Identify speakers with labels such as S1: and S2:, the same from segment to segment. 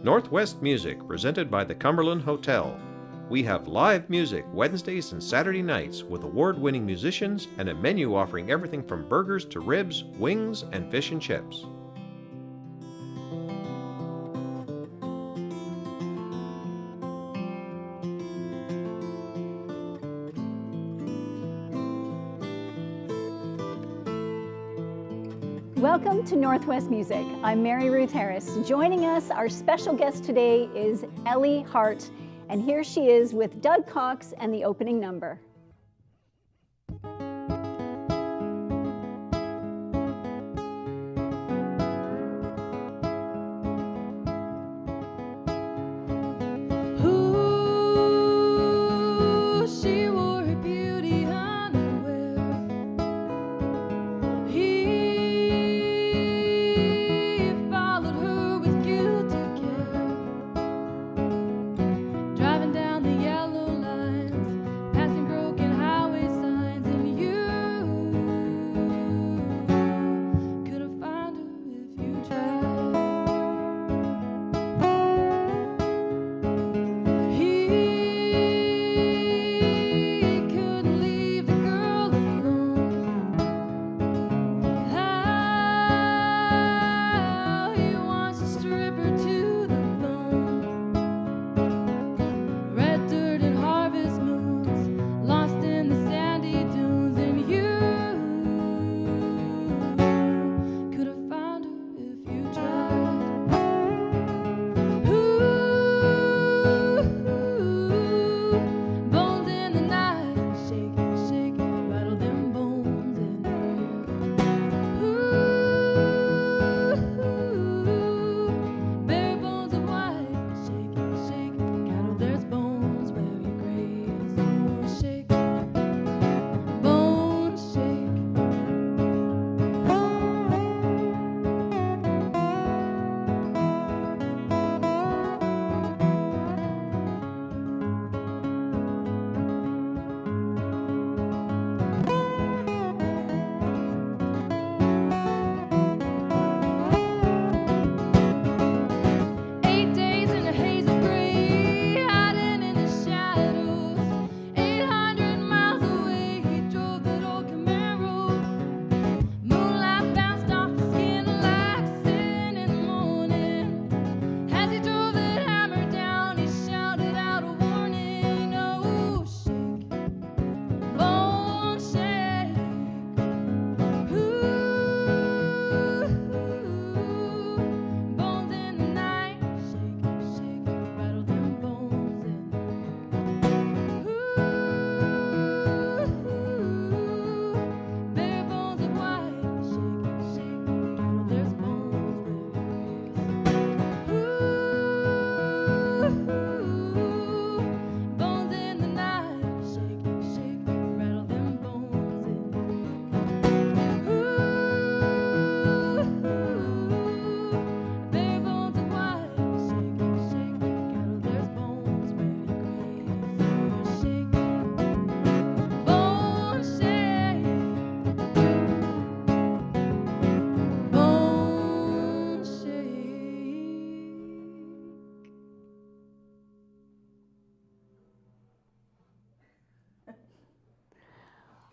S1: NorthWest Music, presented by the Cumberland Hotel. We have live music Wednesdays and Saturday nights with award-winning musicians and a menu offering everything from burgers to ribs, wings, and fish and chips.
S2: Welcome to NorthWest Music. I'm Mary Ruth Harris. Joining us, our special guest today is Elli Hart, and here she is with Doug Cox and the opening number.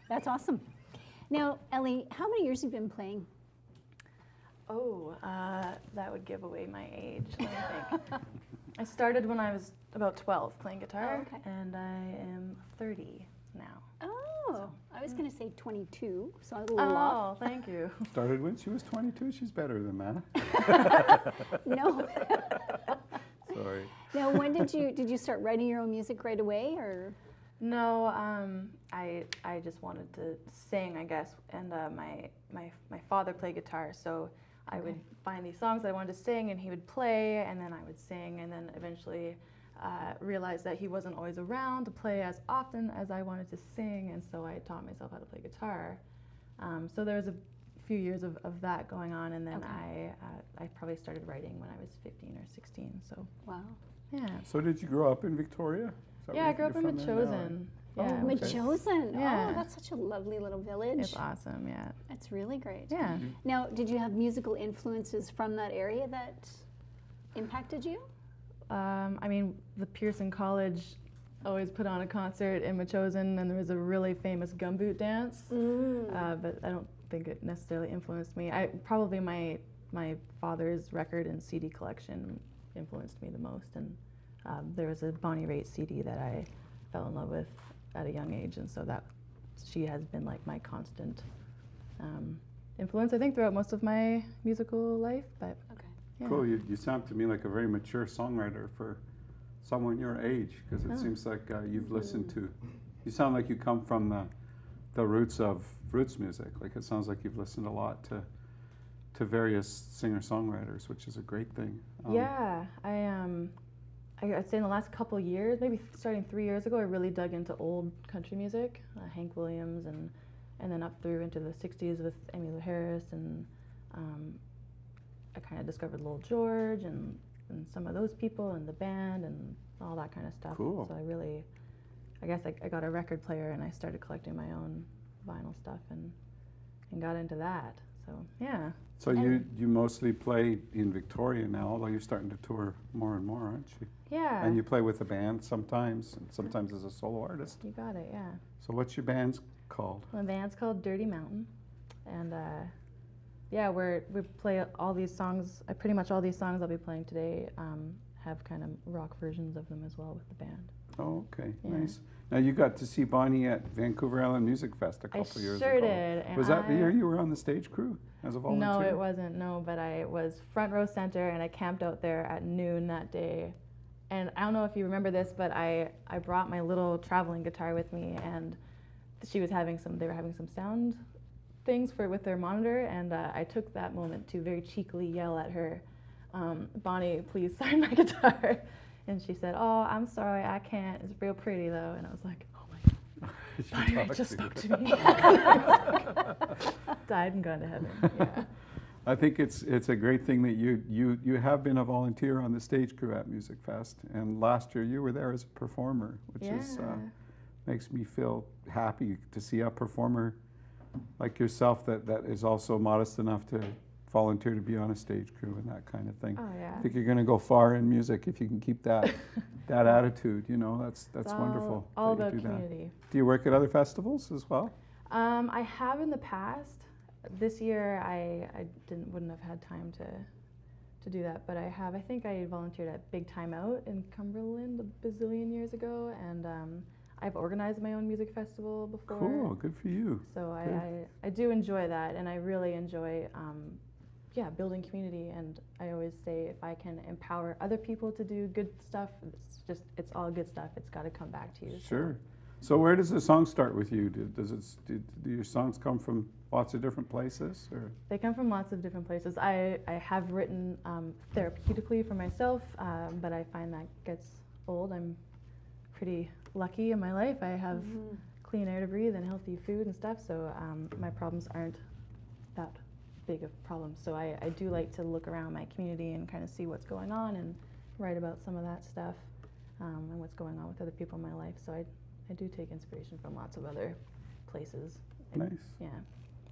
S2: That's awesome. Now, Elli, how many years have you been playing?
S3: Oh, that would give away my age, let me think. I started when I was about 12 playing guitar, and I am 30 now.
S2: Oh,
S3: so,
S2: I was going to say 22, so I was a little off.
S3: Oh, thank you.
S4: Started when she was 22? She's better than
S2: that. No.
S4: Sorry.
S2: Now, when did you start writing your own music right away, or?
S3: No, I just wanted to sing, I guess, and my father played guitar, so I would find these songs that I wanted to sing, and he would play, and then I would sing, and then eventually realized that he wasn't always around to play as often as I wanted to sing, and so I taught myself how to play guitar. So there was a few years of that going on, and then I probably started writing when I was 15 or 16. So
S2: wow.
S3: Yeah.
S4: So did you grow up in Victoria?
S3: Yeah, I grew up in Metchosin.
S2: Yeah. Oh, Metchosin.
S3: Yeah.
S2: Oh, that's such a lovely little village.
S3: It's awesome, yeah.
S2: That's really great.
S3: Yeah.
S2: Now, did you have musical influences from that area that impacted you?
S3: I mean, the Pearson College always put on a concert in Metchosin, and there was a really famous gumboot dance, but I don't think it necessarily influenced me. Probably my father's record and CD collection influenced me the most, and there was a Bonnie Raitt CD that I fell in love with at a young age, and so that she has been like my constant influence, I think, throughout most of my musical life. But
S2: Okay.
S3: yeah.
S4: Cool. You sound to me like a very mature songwriter for someone your age, because it seems like you've listened to. You sound like you come from the roots of roots music. Like it sounds like you've listened a lot to various singer-songwriters, which is a great thing.
S3: Yeah, I'd say in the last couple of years, maybe starting 3 years ago, I really dug into old country music, Hank Williams, and then up through into the 60s with Emmylou Harris, and I kind of discovered Lowell George and some of those people and the band and all that kind of stuff.
S4: Cool.
S3: So I guess I got a record player and I started collecting my own vinyl stuff and got into that. So yeah.
S4: So you mostly play in Victoria now, although you're starting to tour more and more, aren't you?
S3: Yeah.
S4: And you play with a band sometimes, and sometimes as a solo artist.
S3: You got it, yeah.
S4: So what's your band's called?
S3: My band's called Dirty Mountain, and yeah, we play all these songs. Pretty much all these songs I'll be playing today have kind of rock versions of them as well with the band.
S4: Oh, okay,
S3: Yeah.
S4: nice. Now you got to see Bonnie at Vancouver Island Music Fest a couple years ago.
S3: I sure did. And
S4: Was that the year you were on the stage crew as a volunteer?
S3: No, it wasn't. No, but I was front row center, and I camped out there at noon that day. And I don't know if you remember this, but I brought my little traveling guitar with me, and they were having some sound things with their monitor, and I took that moment to very cheekily yell at her, Bonnie, please sign my guitar. And she said, oh, I'm sorry, I can't. It's real pretty though. And I was like, oh my God, Bonnie Raitt just spoke to me. Died and gone to heaven. Yeah.
S4: I think it's a great thing that you have been a volunteer on the stage crew at Music Fest, and last year you were there as a performer, which is makes me feel happy to see a performer like yourself that is also modest enough to volunteer to be on a stage crew and that kind of thing.
S3: Oh yeah.
S4: I think you're going to go far in music if you can keep that attitude. You know, that's wonderful.
S3: All
S4: that
S3: about
S4: you do
S3: community.
S4: That. Do you work at other festivals as well?
S3: I have in the past. This year I wouldn't have had time to do that, but I think I volunteered at Big Time Out in Cumberland a bazillion years ago, and I've organized my own music festival before.
S4: Cool, good for you.
S3: So I do enjoy that, and I really enjoy building community, and I always say if I can empower other people to do good stuff, it's all good stuff. It's got to come back to you.
S4: Sure. So where does the song start with you? Do your songs come from lots of different places, or?
S3: They come from lots of different places. I have written therapeutically for myself, but I find that gets old. I'm pretty lucky in my life. I have clean air to breathe and healthy food and stuff, so my problems aren't that big of problems. So I do like to look around my community and kind of see what's going on and write about some of that stuff and what's going on with other people in my life. So I do take inspiration from lots of other places.
S4: Nice.
S3: Yeah.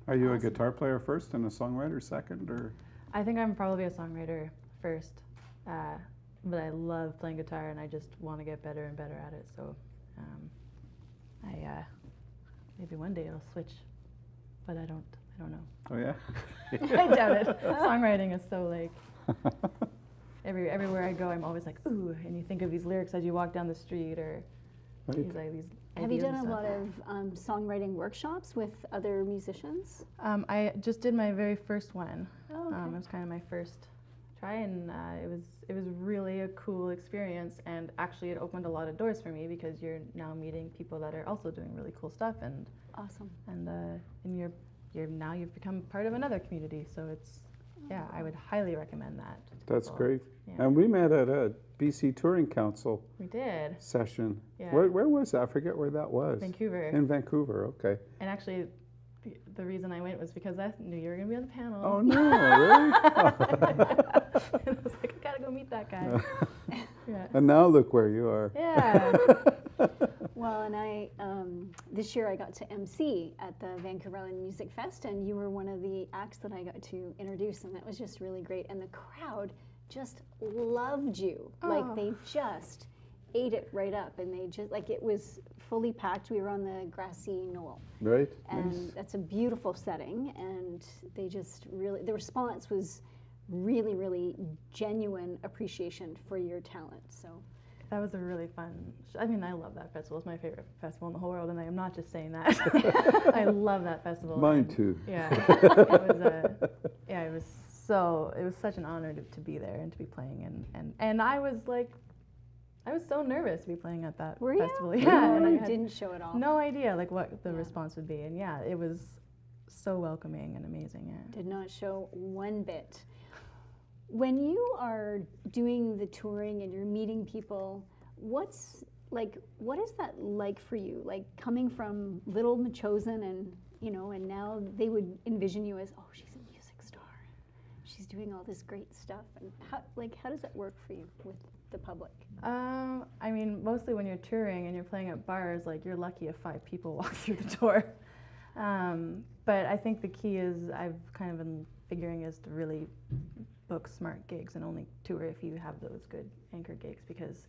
S4: Are you a guitar player first and a songwriter second, or?
S3: I think I'm probably a songwriter first, but I love playing guitar and I just want to get better and better at it. So maybe one day I'll switch, but I don't know.
S4: Oh yeah.
S3: I doubt it. Songwriting is so like everywhere I go, I'm always like ooh, and you think of these lyrics as you walk down the street, or these
S2: Have you done
S3: ideas
S2: a lot
S3: and
S2: of songwriting workshops with other musicians?
S3: stuff. I just did my very first one.
S2: Oh, okay.
S3: It was kind of my first try, and it was really a cool experience, and actually it opened a lot of doors for me because you're now meeting people that are also doing really cool stuff, and
S2: Awesome.
S3: and you've become part of another community. So it's I would highly recommend that. to
S4: That's
S3: people.
S4: great.
S3: Yeah.
S4: And we met at a BC Touring Council
S3: We did.
S4: session.
S3: Yeah.
S4: Where was that? I forget where that was.
S3: Vancouver.
S4: In Vancouver, okay.
S3: And actually, the reason I went was because I knew you were going to be on the panel.
S4: Oh no, really?
S3: And I was like, I gotta go meet that guy. Yeah.
S4: And now look where you are.
S3: Yeah.
S2: Well, and this year I got to MC at the Vancouver Island Music Fest, and you were one of the acts that I got to introduce, and that was just really great. And the crowd just loved you. Like they just ate it right up, and they just, like, it was fully packed. We were on the grassy knoll.
S4: Right.
S2: And
S4: Nice.
S2: that's a beautiful setting, and they just really, the response was really, really genuine appreciation for your talent. So
S3: That was a really fun. I mean, I love that festival. It's my favorite festival in the whole world, and I am not just saying that. I love that festival.
S4: Mine too.
S3: Yeah, it was such an honor to be there and to be playing, and I was so nervous to be playing at that
S2: Were you?
S3: festival. Yeah, and I had
S2: didn't show it off.
S3: no idea like what the response would be, and yeah, it was so welcoming and amazing. Yeah.
S2: Did not show one bit. When you are doing the touring and you're meeting people, what is that like for you? Like coming from little Metchosin, and and now they would envision you as, oh, she's a music star, she's doing all this great stuff. And how does that work for you with the public?
S3: I mean, mostly when you're touring and you're playing at bars, like you're lucky if 5 people walk through the door. But I think the key is, I've kind of been figuring, is to really book smart gigs and only tour if you have those good anchor gigs, because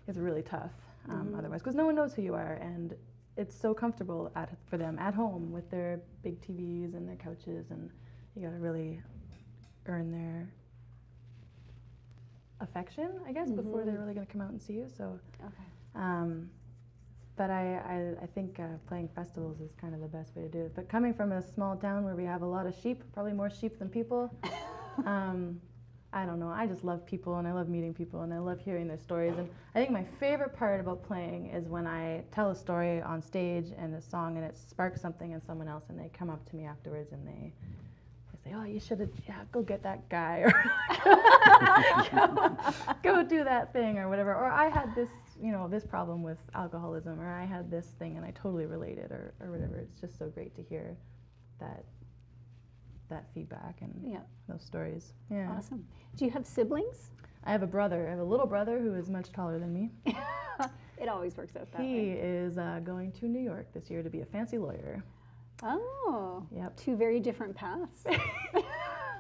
S3: it's really tough otherwise, because no one knows who you are, and it's so comfortable for them at home with their big TVs and their couches, and you got to really earn their affection, I guess, before they're really going to come out and see you. So, but I think playing festivals is kind of the best way to do it. But coming from a small town where we have a lot of sheep, probably more sheep than people, I don't know, I just love people, and I love meeting people, and I love hearing their stories. And I think my favorite part about playing is when I tell a story on stage and a song, and it sparks something in someone else, and they come up to me afterwards and they say, oh, you should have, go get that guy, or go do that thing, or whatever. Or I had this, this problem with alcoholism, or I had this thing and I totally related, or whatever. It's just so great to hear that feedback and those stories. Yeah.
S2: Awesome. Do you have siblings?
S3: I have a brother. I have a little brother who is much taller than me.
S2: It always works out that way.
S3: He is going to New York this year to be a fancy lawyer.
S2: Oh.
S3: Yep.
S2: 2 very different paths.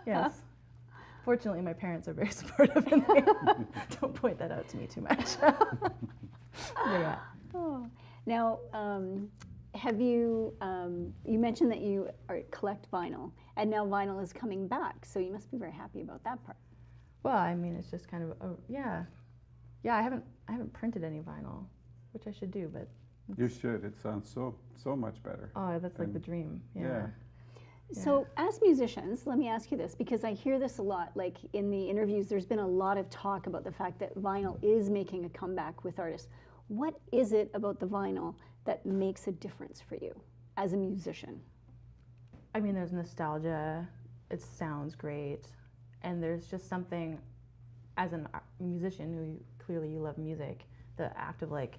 S3: Yes. Fortunately, my parents are very supportive, and they don't point that out to me too much. Yeah.
S2: Oh. Now, have you, you mentioned that you collect vinyl, and now vinyl is coming back, so you must be very happy about that part.
S3: Well, I mean, it's just kind of, yeah. I haven't printed any vinyl, which I should do, but.
S4: You should. It sounds so much better.
S3: Oh, that's like the dream. Yeah.
S2: So as musicians, let me ask you this, because I hear this a lot, like in the interviews, there's been a lot of talk about the fact that vinyl is making a comeback with artists. What is it about the vinyl that makes a difference for you as a musician?
S3: I mean, there's nostalgia, it sounds great, and there's just something, as a musician who clearly you love music, the act of like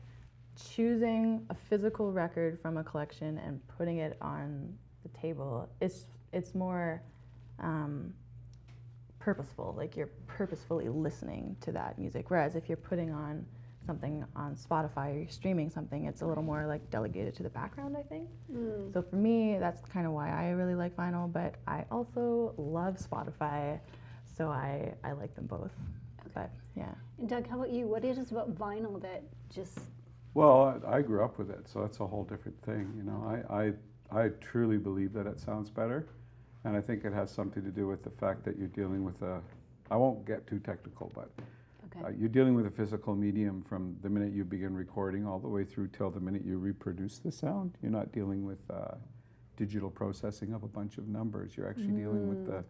S3: choosing a physical record from a collection and putting it on the table, it's more purposeful, like you're purposefully listening to that music, whereas if you're putting on something on Spotify or you're streaming something, it's a little more like delegated to the background, I think. So for me, that's kind of why I really like vinyl, but I also love Spotify, so I like them both. But yeah.
S2: And Doug, how about you? What is it about vinyl that just...
S4: Well, I grew up with it, so that's a whole different thing. I truly believe that it sounds better, and I think it has something to do with the fact that you're dealing with I won't get too technical, but you're dealing with a physical medium from the minute you begin recording all the way through till the minute you reproduce the sound. You're not dealing with digital processing of a bunch of numbers. You're actually dealing with the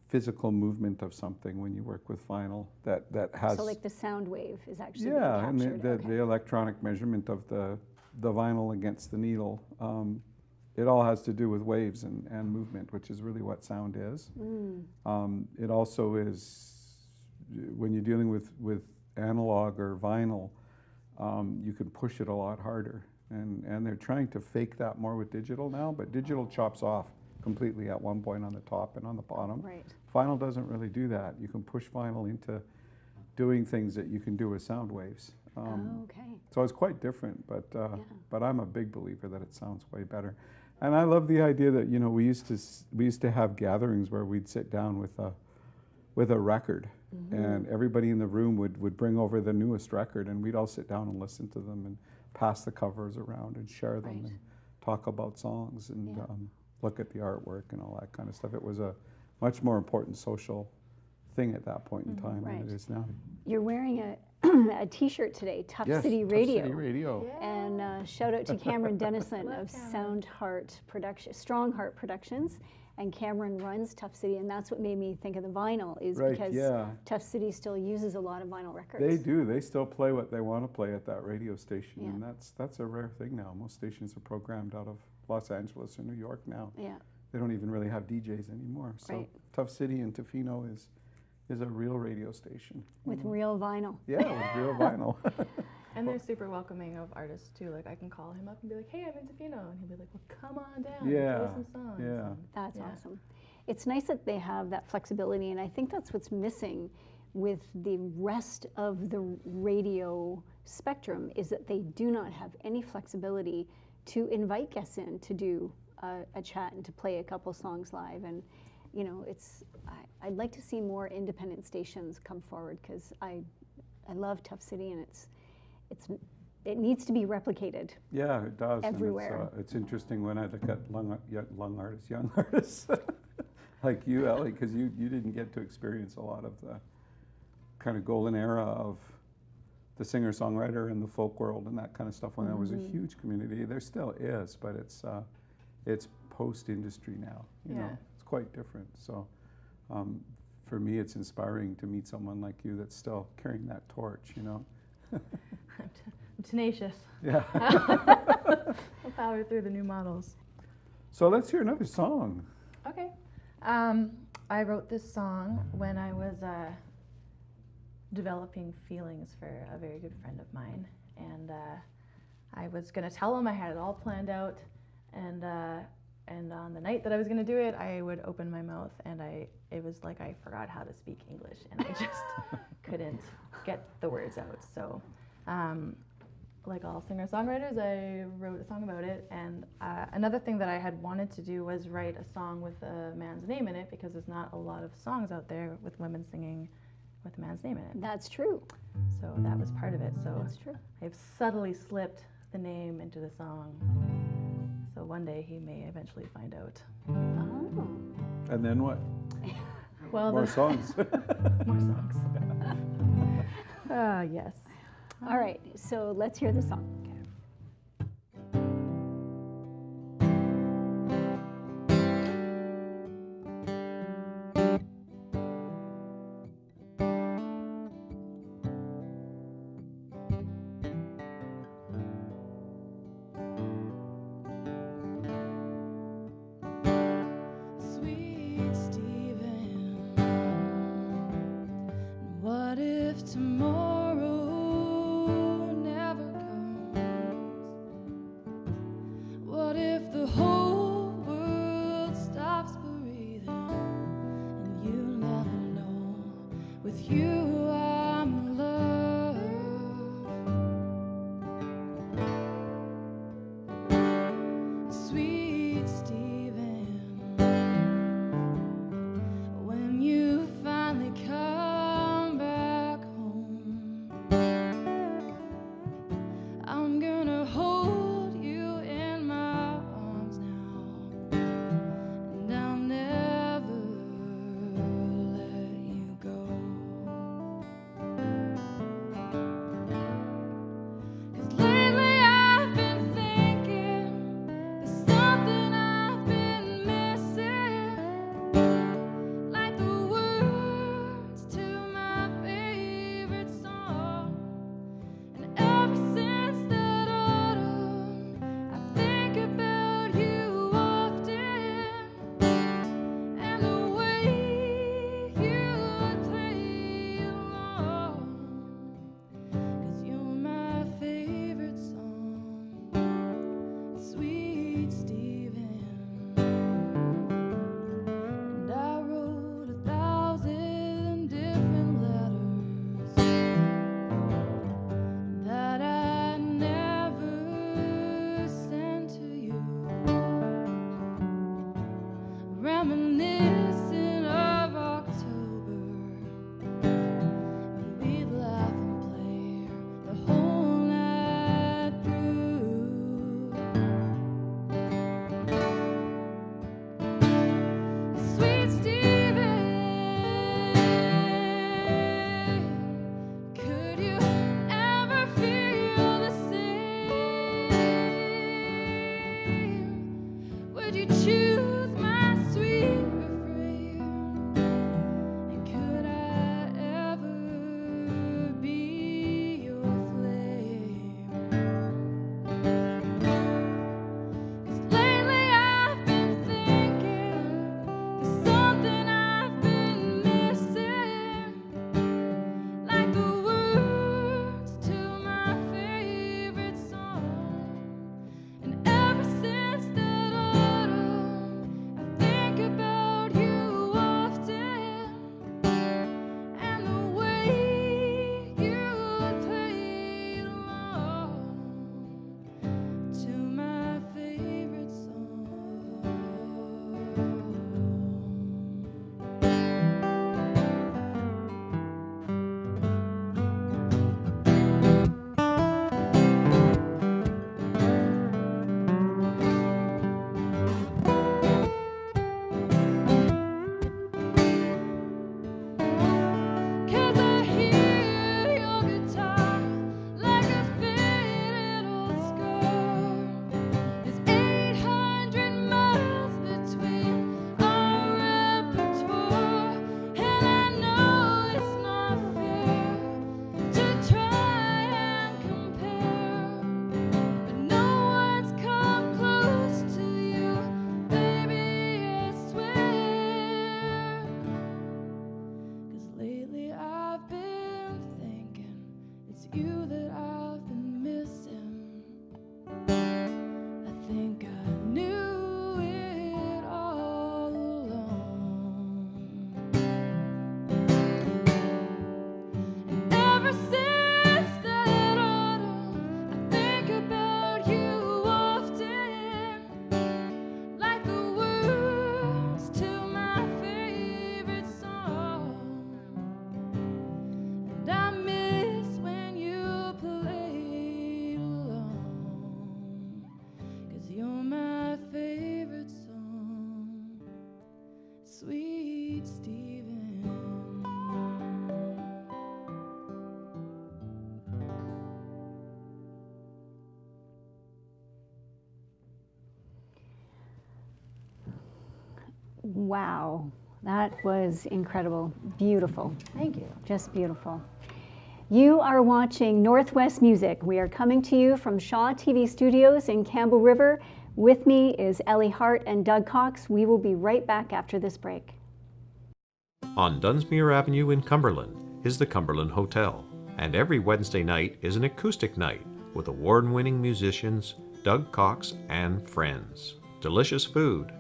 S4: physical movement of something when you work with vinyl that has...
S2: So like the sound wave is actually
S4: and
S2: being captured.
S4: the electronic measurement of the vinyl against the needle, it all has to do with waves and movement, which is really what sound is. It also is, when you're dealing with analog or vinyl, you can push it a lot harder. And they're trying to fake that more with digital now, but digital chops off completely at one point on the top and on the bottom.
S2: Right.
S4: Vinyl doesn't really do that. You can push vinyl into doing things that you can do with sound waves. So it's quite different, but I'm a big believer that it sounds way better. And I love the idea that we used to have gatherings where we'd sit down with with a record, and everybody in the room would bring over the newest record, and we'd all sit down and listen to them and pass the covers around and share them and talk about songs and look at the artwork and all that kind of stuff. It was a much more important social thing at that point in time than it is now.
S2: You're wearing a T-shirt today, Tough City
S4: Tough
S2: Radio.
S4: City Radio.
S2: And shout out to Cameron Dennison of Strong Heart Productions. And Cameron runs Tough City, and that's what made me think of the vinyl, is because Tough City still uses a lot of vinyl records.
S4: They do. They still play what they want to play at that radio station, and that's a rare thing now. Most stations are programmed out of Los Angeles or New York now.
S2: Yeah.
S4: They don't even really have DJs anymore. So Tough City in Tofino is a real radio station.
S2: With real vinyl.
S4: Yeah, with real vinyl.
S3: And they're super welcoming of artists too. Like I can call him up and be like, "Hey, I'm in Tofino," and he'll be like, "Well, come on down, and play some songs."
S4: Yeah,
S2: that's awesome. It's nice that they have that flexibility, and I think that's what's missing with the rest of the radio spectrum, is that they do not have any flexibility to invite guests in to do a chat and to play a couple songs live. And you know, I'd like to see more independent stations come forward, because I love Tough City, and it needs to be replicated.
S4: Yeah, it does.
S2: Everywhere.
S4: And it's interesting when I look at young artists like you, Elli, because you didn't get to experience a lot of the kind of golden era of the singer-songwriter and the folk world and that kind of stuff when there was a huge community. There still is, but it's post-industry now. You know, it's quite different. So for me, it's inspiring to meet someone like you that's still carrying that torch, you know.
S3: I'm tenacious.
S4: Yeah.
S3: I'll power through the new models.
S4: So let's hear another song.
S3: Okay. I wrote this song when I was developing feelings for a very good friend of mine, and I was gonna tell him. I had it all planned out, and on the night that I was gonna do it, I would open my mouth, and it was like I forgot how to speak English, and I just couldn't get the words out. So, like all singer-songwriters, I wrote a song about it. And another thing that I had wanted to do was write a song with a man's name in it, because there's not a lot of songs out there with women singing with a man's name in it.
S2: That's true.
S3: So that was part of it. So
S2: That's true.
S3: I've subtly slipped the name into the song. So one day he may eventually find out.
S2: Oh.
S4: And then what?
S3: Well,
S4: More songs.
S3: More songs. Yes.
S2: All right, so let's hear the song.
S5: Sweet Stephen, what if tomorrow never comes? What if the whole world stops breathing and you'll never know? With you I'm in love. Sweet Stephen, when you finally come back home,
S2: Wow, that was incredible. Beautiful.
S3: Thank you.
S2: Just beautiful. You are watching NorthWest Music. We are coming to you from Shaw TV Studios in Campbell River. With me is Elli Hart and Doug Cox. We will be right back after this break.
S1: On Dunsmuir Avenue in Cumberland is the Cumberland Hotel, and every Wednesday night is an acoustic night with award-winning musicians Doug Cox and friends. Delicious food,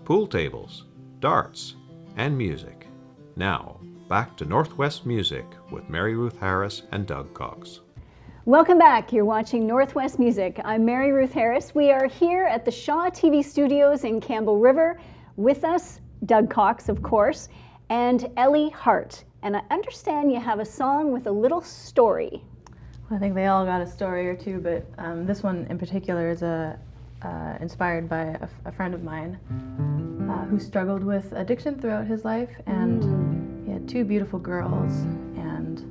S1: pool tables, darts, and music. Now, back to NorthWest Music with Mary Ruth Harris and Doug Cox.
S2: Welcome back. You're watching NorthWest Music. I'm Mary Ruth Harris. We are here at the Shaw TV Studios in Campbell River. With us, Doug Cox, of course, and Elli Hart. And I understand you have a song with a little story.
S3: I think they all got a story or two, but this one in particular is inspired by a friend of mine who struggled with addiction throughout his life, and he had two beautiful girls, and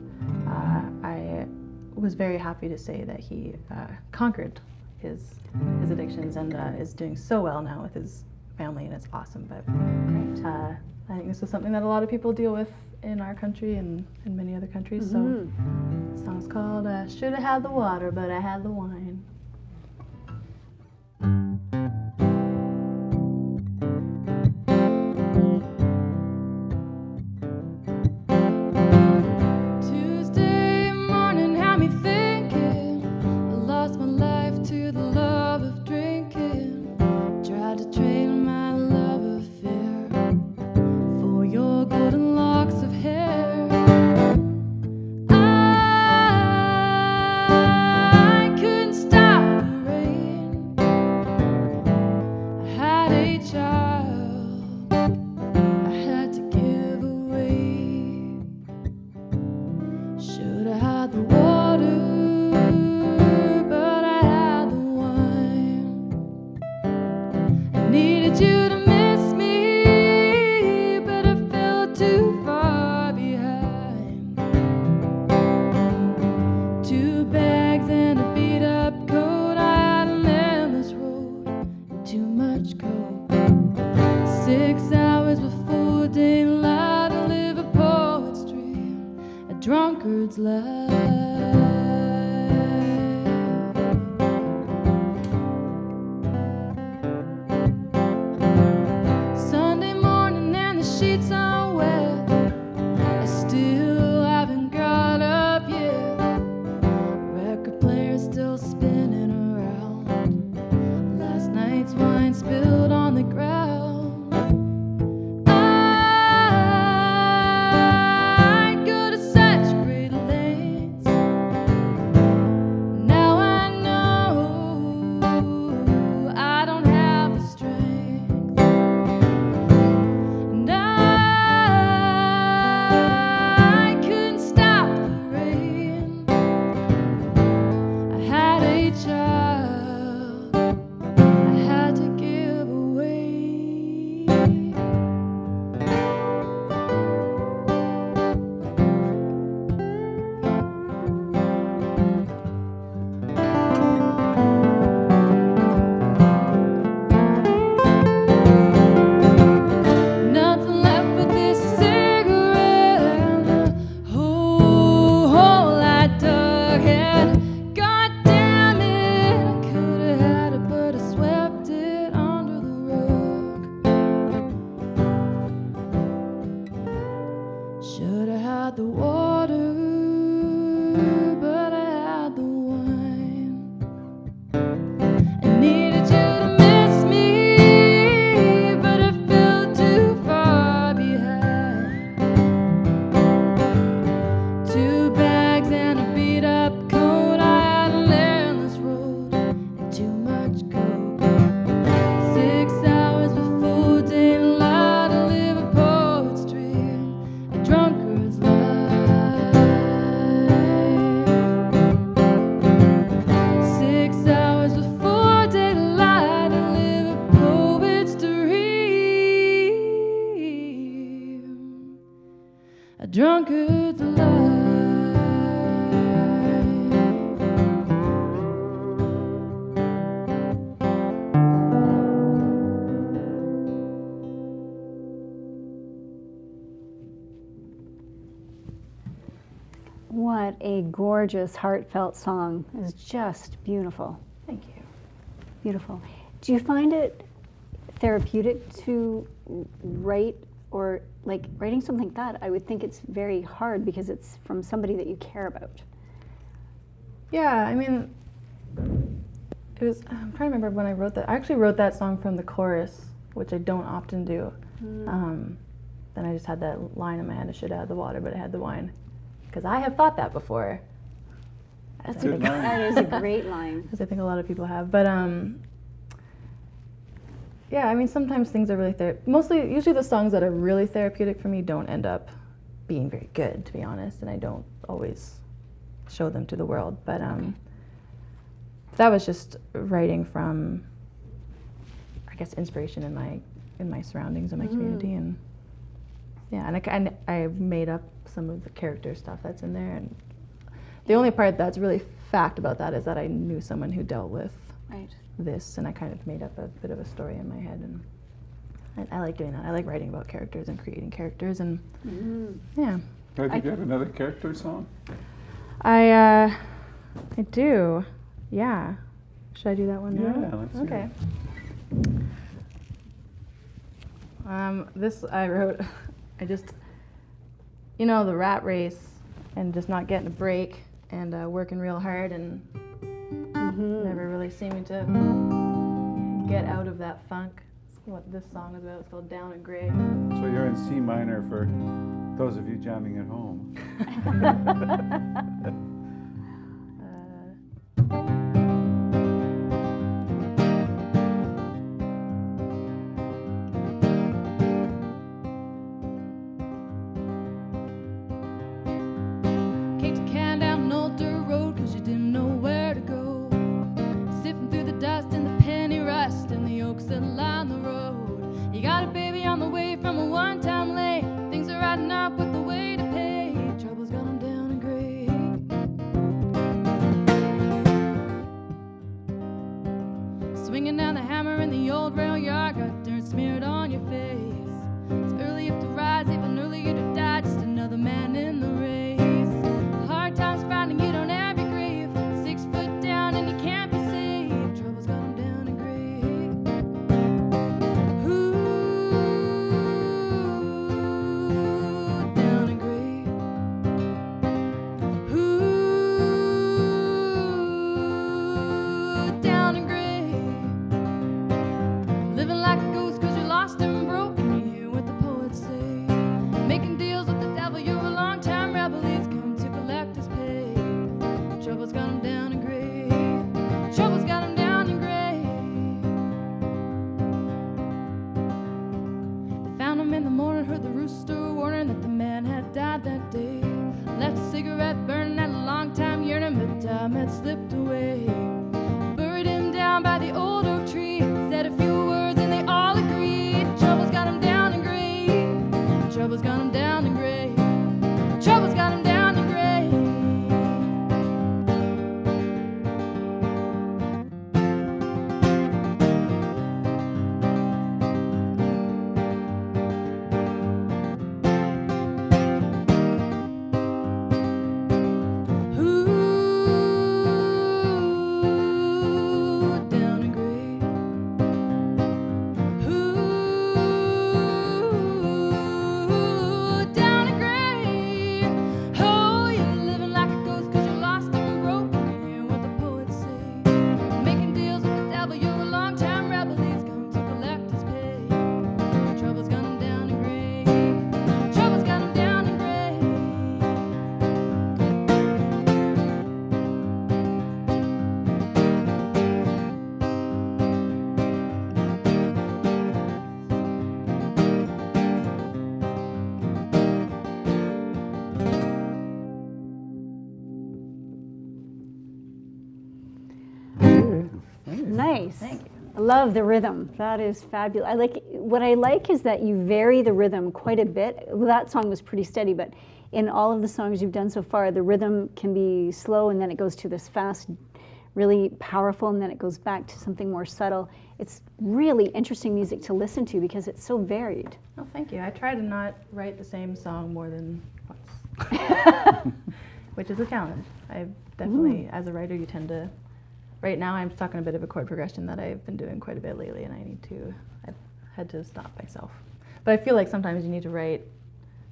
S3: I was very happy to say that he conquered his addictions and is doing so well now with his family, and it's awesome. But I think this is something that a lot of people deal with in our country and in many other countries. So the song's called Should Have Had the Water, But I Had the Wine.
S5: Tuesday morning had me thinking. I lost my life to the love of drinking. Tried to trade my love affair for your golden locks of hair. I couldn't stop the rain. I had a child I had to give away. Should have had the water, but I had the wine. I needed you to miss me, but I fell too far behind. 2 bags and a beat up coat. I had an endless road and too much coke. 6 hours before daylight, I live a poet's dream, a drunkard's life. Sunday morning and the sheets are wet. I still haven't got up yet. Record player still spinning around. Last night's wine spilled on the ground. I go to such great lengths. Now I know I don't have the strength. And I couldn't stop the rain. I had a child I had to give away. Nothing left but this cigarette and the hole I dug had. God damn it, I could have had it, but I swept it under the rug. Should have had the water, but I had the wine. I needed you to miss me, but I fell too far behind. 2 bags and a beat up coat.
S2: What a gorgeous, heartfelt song. It's just beautiful.
S3: Thank you.
S2: Beautiful. Do you find it therapeutic to write, or like writing something like that? I would think it's very hard because it's from somebody that you care about.
S3: Yeah, I mean, it was, I'm trying to remember when I wrote that. I actually wrote that song from the chorus, which I don't often do. Then I just had that line in my head, I should add the water, but I had the wine. Because I have thought that before.
S2: That's a, that is a great line.
S3: As I think a lot of people have. But yeah, I mean, sometimes things are really usually the songs that are really therapeutic for me don't end up being very good, to be honest, and I don't always show them to the world. But that was just writing from, I guess, inspiration in my surroundings and my community, and yeah, and I made up some of the character stuff that's in there, and the only part that's really fact about that is that I knew someone who dealt with this, and I kind of made up a bit of a story in my head, and I like doing that. I like writing about characters and creating characters, and yeah.
S4: Have you got another character song?
S3: I do, yeah. Should I do that one now?
S4: Yeah, let's
S3: okay. This I wrote, I just, you know, the rat race and just not getting a break and working real hard and never really seeming to get out of that funk. That's what this song is about. It's called Down and Gray.
S4: So you're in C minor for those of you jamming at home.
S5: Kicked a can down an old dirt road 'cause you didn't know where to go. Sifting through the dust and the penny rust and the oaks that line the road. You got a baby on the way from a one-time lay. Things are riding up with the way to pay. Trouble's got 'em down and gray. Swinging down the hammer in the old rail yard, got dirt smeared on your face. It's early up to rise, even earlier to die, just another man in the race. Hard times finding you don't have your grave. 6 foot down and you can't be saved. Trouble's got 'em down and gray. Ooh, down and gray. Ooh, down and gray. Living like a ghost 'cause you're lost and broken. You hear what the poets say. Making deals with the devil, you're a long-time rebel. He's come to collect his pay. Trouble's got him down and gray. Trouble's got him down and gray. They found him in the morning, heard the rooster warning that the man had died that day. Left a cigarette burning, had a long time yearning, but time had slipped away. Buried him down by the old oak tree. Said a few words and they all agreed. Trouble's got him down and gray. Trouble's got him down and gray. Trouble's got him down and gray. Ooh, down and gray. Ooh, down and gray. Oh, you're living like a ghost 'cause you're lost and broken. Hear what the poets say. Making deals with the devil, you're a long-time rebel. He's come to collect his pay. Trouble's got him down and gray. Trouble's got him down and gray.
S2: Nice. Thank you. I love the rhythm. That is fabulous. What I like is that you vary the rhythm quite a bit. Well, that song was pretty steady, but in all of the songs you've done so far, the rhythm can be slow and then it goes to this fast, really powerful, and then it goes back to something more subtle. It's really interesting music to listen to because it's so varied.
S3: Oh, thank you. I try to not write the same song more than once. which is a challenge. I definitely, as a writer, you tend to. Right now, I'm stuck in a bit of a chord progression that I've been doing quite a bit lately, and I've had to stop myself. But I feel like sometimes you need to write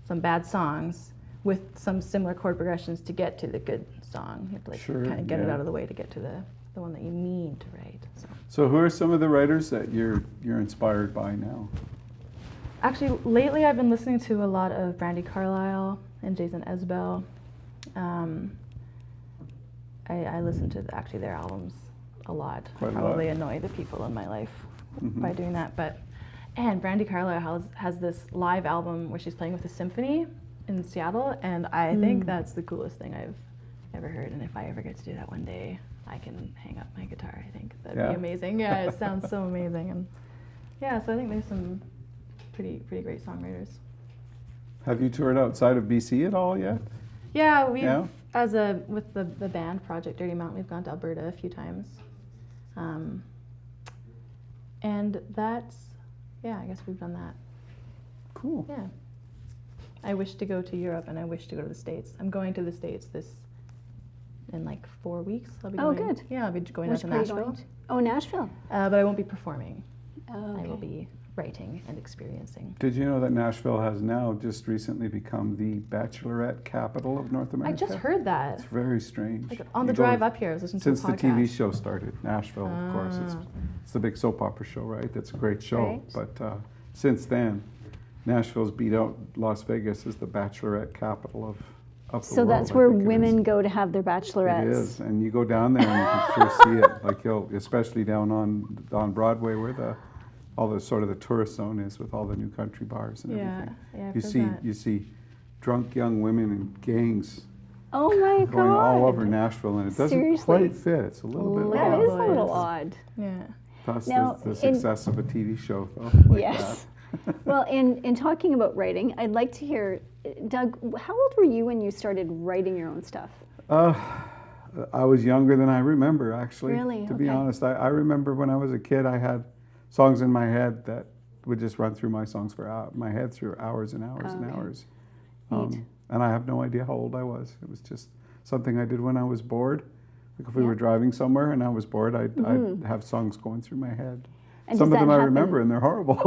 S3: some bad songs with some similar chord progressions to get to the good song. You have to like
S4: Sure,
S3: kind of get it
S4: yeah.
S3: out of the way to get to the one that you need to write.
S4: So who are some of the writers that you're inspired by now?
S3: Actually, lately I've been listening to a lot of Brandi Carlile and Jason Isbell. I listen to actually their albums a lot.
S4: Quite a lot.
S3: Probably annoy the people in my life by doing that. And Brandi Carlile has this live album where she's playing with a symphony in Seattle, and I think that's the coolest thing I've ever heard. And if I ever get to do that one day, I can hang up my guitar. I think that'd be amazing. Yeah, it sounds so amazing. And yeah, so I think there's some pretty great songwriters.
S4: Have you toured outside of BC at all yet?
S3: Yeah, with the band Project Dirty Mountain, we've gone to Alberta a few times, and I guess we've done that.
S4: Cool.
S3: Yeah. I wish to go to Europe, and I wish to go to the States. I'm going to the States in like 4 weeks. I'll be going.
S2: Good.
S3: Yeah, I'll be going
S2: Which
S3: out to
S2: part are you
S3: Nashville.
S2: going to? Oh, Nashville.
S3: But I won't be performing.
S2: Oh,
S3: I will
S2: okay.
S3: be writing and experiencing.
S4: Did you know that Nashville has now just recently become the bachelorette capital of North America?
S3: I just heard that.
S4: It's very strange.
S3: Like, on the
S4: You go-
S3: drive up here, I was listening
S4: Since
S3: to
S4: the
S3: a podcast.
S4: TV show started, Nashville, of course, it's the big soap opera show, right? That's a great show.
S2: Right.
S4: But since then, Nashville's beat out Las Vegas as the bachelorette capital of the
S2: So
S4: world.
S2: that's
S4: I
S2: where
S4: think it is.
S2: women go to have their bachelorettes.
S4: It is, and you go down there and you can sure see it. Like especially down on Broadway where all the sort of the tourist zone is with all the new country bars and everything.
S3: Yeah, I've
S4: You
S3: heard
S4: see
S3: that.
S4: you see drunk young women in gangs
S2: Oh my
S4: going
S2: god.
S4: all over Nashville, and it doesn't
S2: Seriously?
S4: quite fit. It's a little bit
S2: That
S4: odd.
S2: is a
S3: boys.
S2: little odd.
S3: Yeah.
S4: Plus
S2: Now,
S4: the
S2: in-
S4: success of a TV show, though. Like
S2: Yes. Well, in talking about writing, I'd like to hear, Doug, how old were you when you started writing your own stuff?
S4: that. I was younger than I remember, actually.
S2: Really?
S4: To be
S2: Okay.
S4: honest, I remember when I was a kid, I had songs in my head that would just run through my songs my head through hours and hours and
S2: Okay.
S4: hours.
S2: Neat.
S4: And I have no idea how old I was. It was just something I did when I was bored. Like if we
S2: Yeah.
S4: were driving somewhere and I was bored, I'd have songs going through my head.
S2: And
S4: Some
S2: does
S4: of them
S2: that
S4: I
S2: happen-
S4: remember, and they're horrible.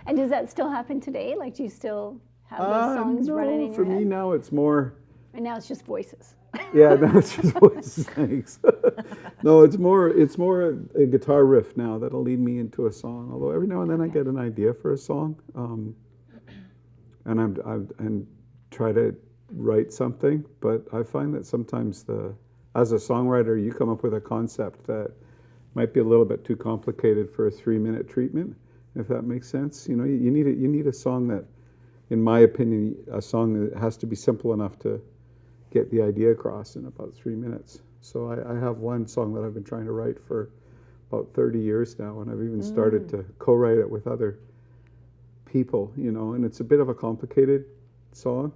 S2: And does that still happen today? Like, do you still have those songs
S4: no,
S2: running in
S4: for
S2: your head?
S4: me now it's more.
S2: And now it's just voices.
S4: Yeah, no, it's just voices. Thanks. No, it's more a guitar riff now that'll lead me into a song. Although every now and then I get an idea for a song, and I'm try to write something. But I find that sometimes as a songwriter, you come up with a concept that might be a little bit too complicated for a 3-minute treatment, if that makes sense. You know, you need a song that, in my opinion, a song that has to be simple enough to get the idea across in about 3 minutes. So I have one song that I've been trying to write for about 30 years now, and I've even started to co-write it with other people, you know, and it's a bit of a complicated song.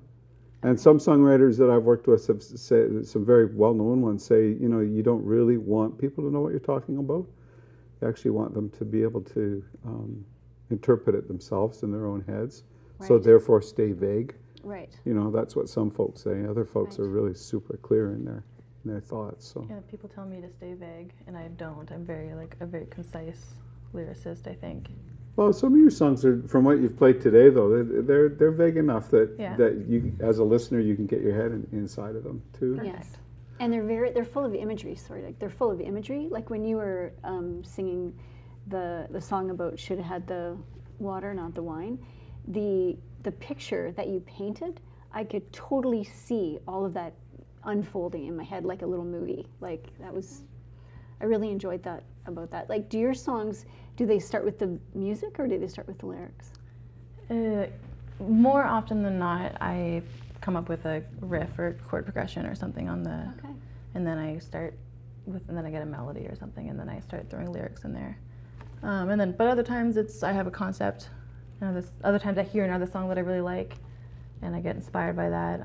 S4: And some songwriters that I've worked with have said, some very well-known ones say, you know, you don't really want people to know what you're talking about. You actually want them to be able to interpret it themselves in their own heads. So
S2: Right.
S4: therefore stay vague.
S2: Right.
S4: You know, that's what some folks say. Other folks
S2: Right.
S4: are really super clear in their thoughts. So
S3: Yeah, people tell me to stay vague, and I don't. I'm a very concise lyricist, I think.
S4: well, some of your songs are, from what you've played today, though, they're vague enough that
S3: Yeah.
S4: that you, as a listener, you can get your head inside of them too.
S2: Yes. And they're full of imagery, sorry. Like, they're full of imagery. Like when you were singing the song about should have had the water, not the wine, the picture that you painted, I could totally see all of that unfolding in my head like a little movie. Like I really enjoyed that about that. Like, do your songs, do they start with the music or do they start with the lyrics?
S3: More often than not, I come up with a riff or chord progression or something on the,
S2: Okay.
S3: and then I get a melody or something, and then I start throwing lyrics in there. But other times I have a concept. Other times I hear another song that I really like, and I get inspired by that.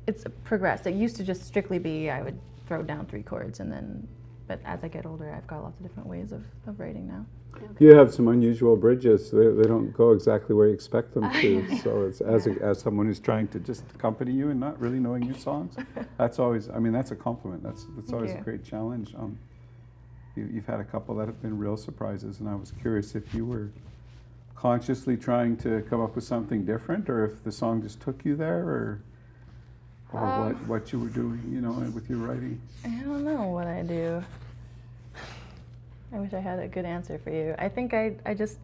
S3: It's progressed. It used to just strictly be I would throw down 3 chords and then But as I get older, I've got lots of different ways of writing now.
S4: You have some unusual bridges. They don't go exactly where you expect them to. So it's as someone who's trying to just accompany you and not really knowing your songs, that's always, I mean, that's a compliment. That's always a great challenge. You've had a couple that have been real surprises, and I was curious if you were consciously trying to come up with something different, or if the song just took you there, or what you were doing, you know, with your writing.
S3: I don't know what I do. I wish I had a good answer for you. I think I just,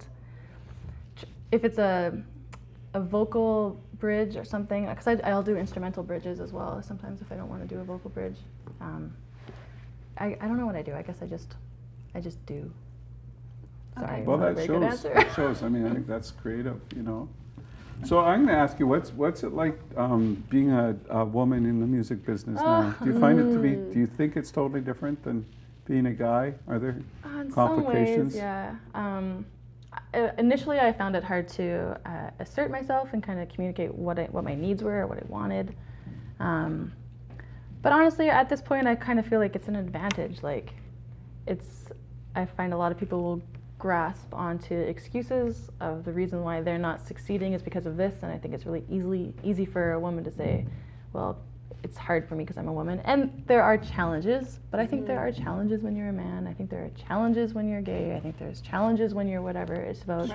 S3: if it's a vocal bridge or something, because I'll do instrumental bridges as well sometimes if I don't want to do a vocal bridge. I don't know what I do. I guess I just do. Sorry,
S2: Okay.
S4: Well,
S3: not a
S4: that
S3: very good
S4: shows.
S3: answer.
S4: That shows. I mean, I think that's creative, you know. So I'm going to ask you, what's it like being a woman in the music business now? Do you find it to be? Do you think it's totally different than being a guy? Are there
S3: In
S4: complications?
S3: some ways, yeah. Initially, I found it hard to assert myself and kind of communicate what my needs were, or what I wanted. But honestly, at this point, I kind of feel like it's an advantage. Like, I find a lot of people will grasp onto excuses of the reason why they're not succeeding is because of this, and I think it's really easy for a woman to say, well, it's hard for me because I'm a woman. And there are challenges, but I think there are challenges when you're a man. I think there are challenges when you're gay. I think there's challenges when you're whatever. It's about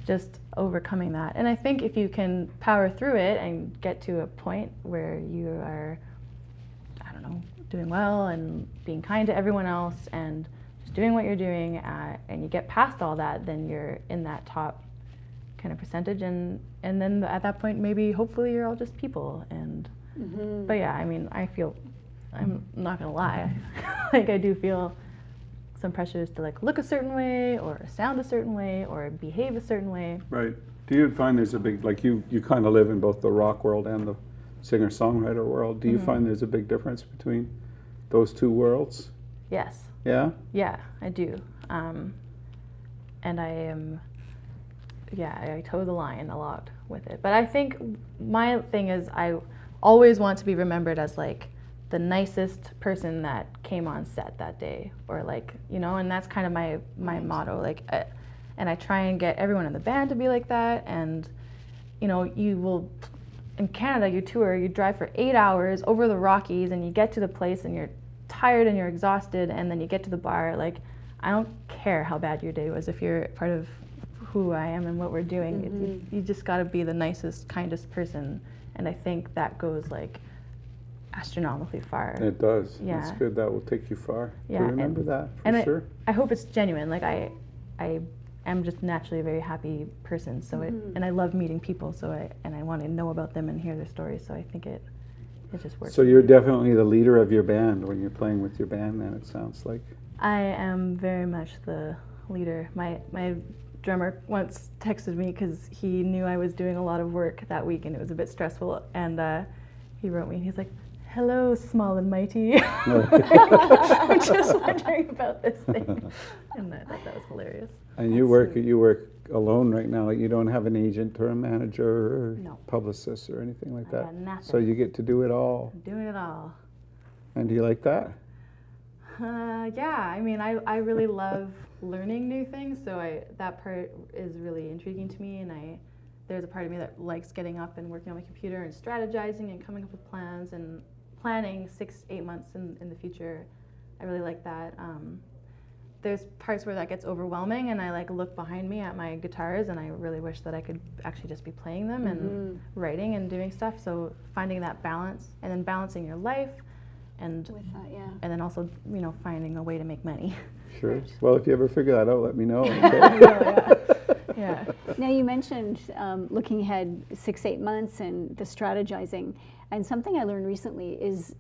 S3: just overcoming that. And I think if you can power through it and get to a point where you are, I don't know, doing well and being kind to everyone else and just doing what you're doing, and you get past all that, then you're in that top kind of percentage. And then at that point, maybe hopefully you're all just people. And but yeah, I mean, I'm not gonna lie, like I do feel some pressures to like look a certain way or sound a certain way or behave a certain way.
S4: Right. Do you find there's a big, like you kind of live in both the rock world and the singer-songwriter world. Do you find there's a big difference between those two worlds?
S3: Yes.
S4: Yeah?
S3: Yeah, I do. And I am, I toe the line a lot with it. But I think my thing is I always want to be remembered as like the nicest person that came on set that day, or like, you know, and that's kind of my motto. Like, and I try and get everyone in the band to be like that. And, you know, you will, in Canada, you tour, you drive for 8 hours over the Rockies, and you get to the place and you're tired and you're exhausted, and then you get to the bar. Like, I don't care how bad your day was if you're part of who I am and what we're doing. You just got to be the nicest, kindest person. And I think that goes like astronomically far.
S4: It does.
S3: Yeah.
S4: That's good. That will take you far.
S3: Yeah,
S4: To remember that, for
S3: and
S4: sure.
S3: I hope it's genuine. Like I am just naturally a very happy person. So and I love meeting people. So I want to know about them and hear their stories. So I think it just works.
S4: So you're definitely the leader of your band when you're playing with your band, then, it sounds like.
S3: I am very much the leader. My drummer once texted me because he knew I was doing a lot of work that week and it was a bit stressful, and he wrote me and he's like, "Hello, small and mighty." I'm just wondering about this thing, and I thought that was hilarious.
S4: And you work alone right now. Like, you don't have an agent or a manager or
S3: No.
S4: publicist or anything like
S3: I
S4: that.
S3: got nothing.
S4: So you get to do it all.
S3: I'm doing it all.
S4: And do you like that?
S3: Yeah, I mean, I really love learning new things, so that part is really intriguing to me, and there's a part of me that likes getting up and working on my computer and strategizing and coming up with plans and planning 6-8 months in the future. I really like that. There's parts where that gets overwhelming, and I like look behind me at my guitars, and I really wish that I could actually just be playing them and writing and doing stuff. So finding that balance, and then balancing your life, and
S2: With that, yeah.
S3: and then also, you know, finding a way to make money.
S4: Sure. Well, if you ever figure that out, let me know. Okay?
S3: Yeah.
S2: Now, you mentioned looking ahead 6-8 months and the strategizing, and something I learned recently is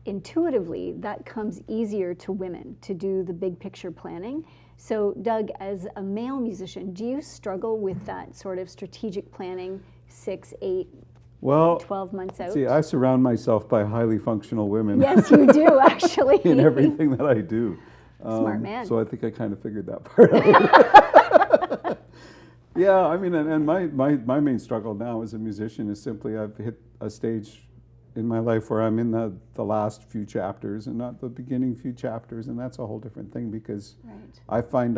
S2: intuitively that comes easier to women to do the big picture planning. So Doug, as a male musician, do you struggle with that sort of strategic planning 6, 8,
S4: Well,
S2: 12 months out?
S4: see, I surround myself by highly functional women.
S2: Yes, you do, actually.
S4: in everything that I do.
S2: Smart man.
S4: So I think I kind of figured that part out. Yeah, I mean, and my main struggle now as a musician is simply I've hit a stage in my life where I'm in the last few chapters and not the beginning few chapters, and that's a whole different thing because
S2: Right.
S4: I find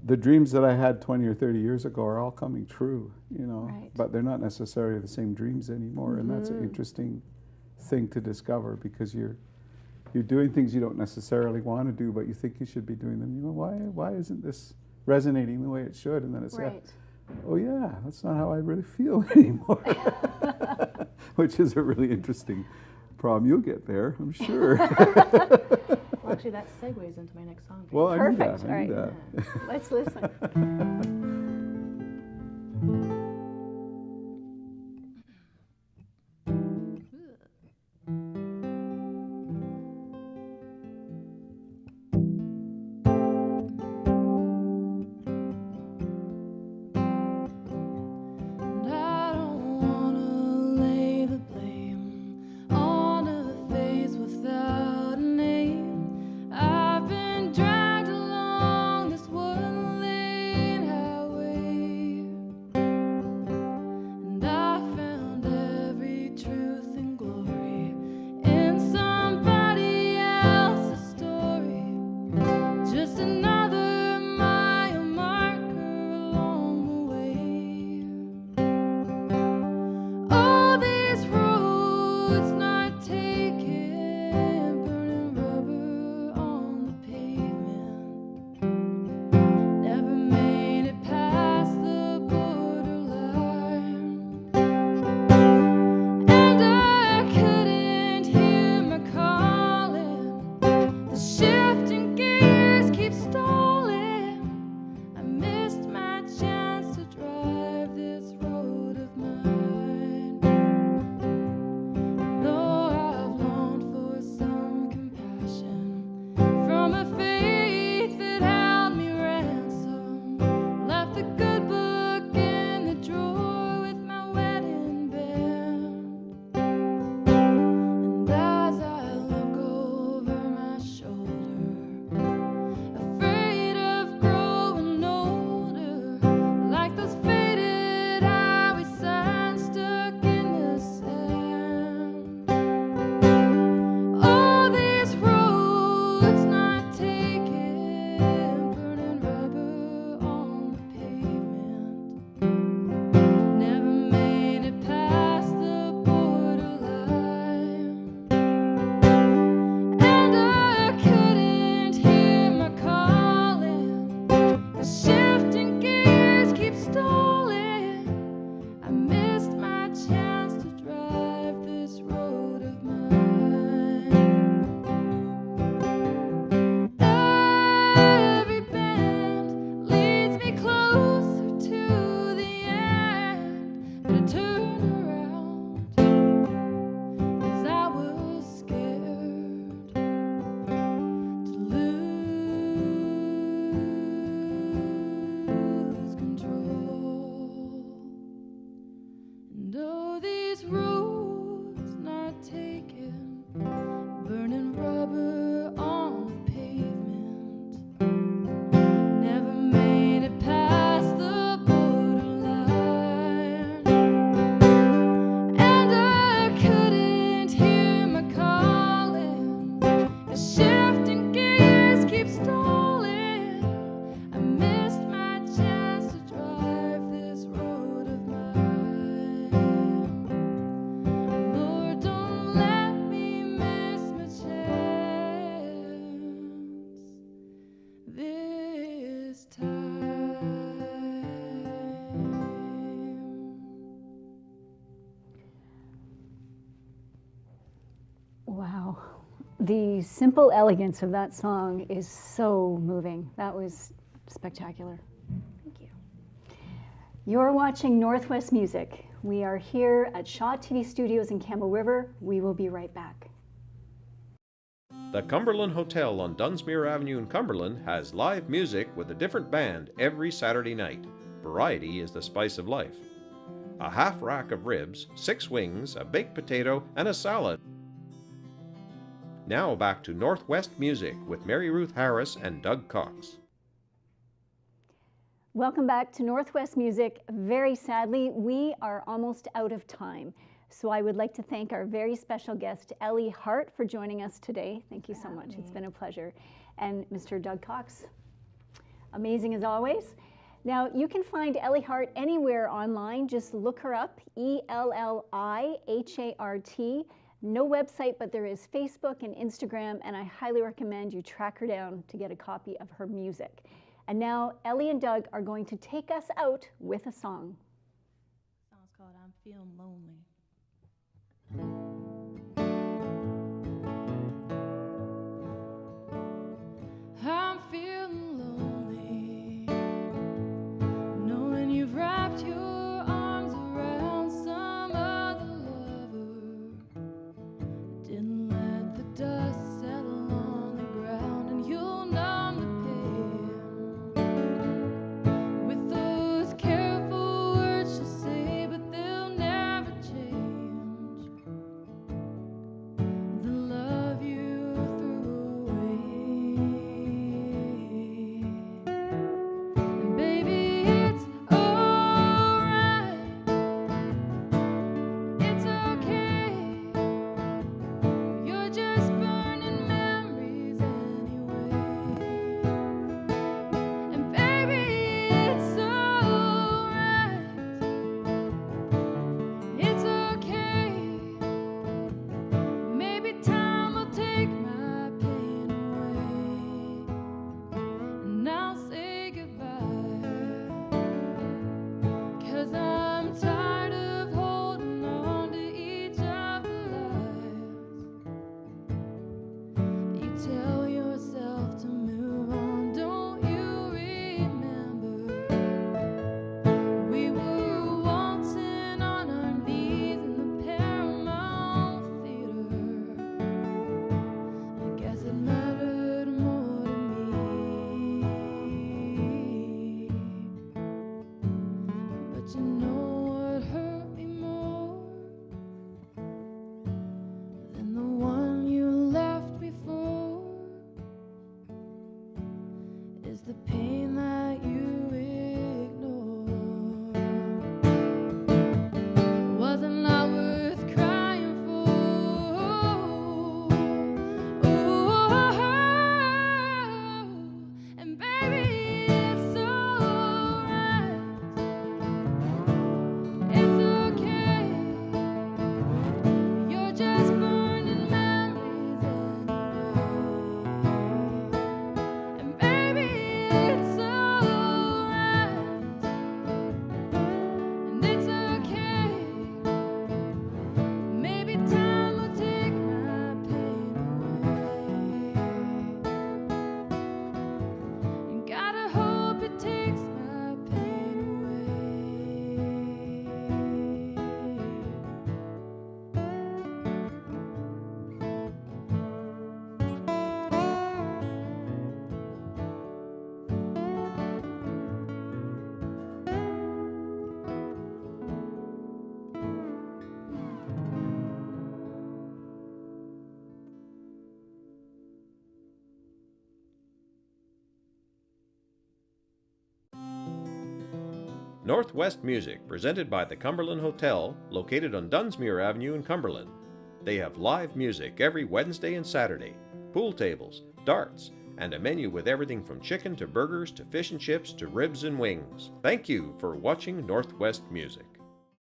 S4: the dreams that I had 20 or 30 years ago are all coming true, you know,
S2: Right.
S4: but they're not necessarily the same dreams anymore, and that's an interesting thing to discover because you're doing things you don't necessarily want to do, but you think you should be doing them. You know, why isn't this resonating the way it should? And then it's
S2: Right.
S4: oh yeah, that's not how I really feel anymore. Which is a really interesting problem. You'll get there, I'm sure.
S3: Well, actually, that segues into my next song.
S4: Well, I knew
S2: Perfect.
S4: that. I knew
S2: All
S4: that.
S2: Let's listen.
S5: And I don't wanna lay the blame on a face without a name. I've been dragged along this one-lane highway, and I found every truth and glory in somebody else's story. Just another mile marker along the way. All these roads not taken, burning rubber on the pavement. Never made it past the borderline, and I couldn't hear my calling. The shifting gears keep stalling. I missed my chance to drive this road of mine. Though I've longed for some compassion from a faith that held me ransom, left the good book in the drawer with my wedding band. And as I look over my shoulder, afraid of growing older, like those faded highway signs stuck in the sand. All these roads not taken, burning rubber on the pavement. Never made it past the borderline, and I couldn't hear my calling. The shifting gears keep stalling. I missed my chance to drive this road of mine. Every bend leads me closer to the end, but I turned around 'cause I was scared to lose control. And oh, these roads not taken, burning rubber on the pavement. Never made it past the borderline, and I couldn't hear my calling. The shifting gears keep stalling. I missed my chance to drive this road of mine. Lord, don't let me miss my chance this time.
S2: Wow. The simple elegance of that song is so moving. That was spectacular. Thank you. You're watching Northwest Music. We are here at Shaw TV Studios in Campbell River. We will be right back.
S1: The Cumberland Hotel on Dunsmuir Avenue in Cumberland has live music with a different band every Saturday night. Variety is the spice of life. A half rack of ribs, 6 wings, a baked potato, and a salad. Now back to Northwest Music with Mary Ruth Harris and Doug Cox.
S2: Welcome back to Northwest Music. Very sadly, we are almost out of time. So I would like to thank our very special guest, Elli Hart, for joining us today. Thank you so much. It's been a pleasure. And Mr. Doug Cox, amazing as always. Now, you can find Elli Hart anywhere online. Just look her up, ELLIHART. No website, but there is Facebook and Instagram, and I highly recommend you track her down to get a copy of her music. And now, Elli and Doug are going to take us out with a song.
S5: The song's called I'm Feeling Lonely. I'm feeling lonely, knowing you've wrapped your arms around some other lover. Didn't let the dust settle on the ground, and you'll numb the pain with those careful words she'll say, but they'll never change the love you threw away. And baby, it's alright, it's okay. You're just burning memories anyway. And baby, it's alright, it's okay. Maybe time will take my pain away, and I'll say goodbye. 'Cause I'm tired of holding on to each of the lies you tell yourself to move on. Don't you remember we were waltzing on our knees in the Paramount Theater? I guess it mattered more to me. But you know what hurt me more than the one you left before is the pain that you ignore. Wasn't not worth crying for. And baby, it's alright, it's okay. You're just burning memories anyway. And baby, it's alright, and it's okay. Maybe time will take my pain away. And gotta hope it takes my pain away.
S1: NorthWest Music, presented by the Cumberland Hotel, located on Dunsmuir Avenue in Cumberland. They have live music every Wednesday and Saturday, pool tables, darts, and a menu with everything from chicken to burgers to fish and chips to ribs and wings. Thank you for watching NorthWest Music.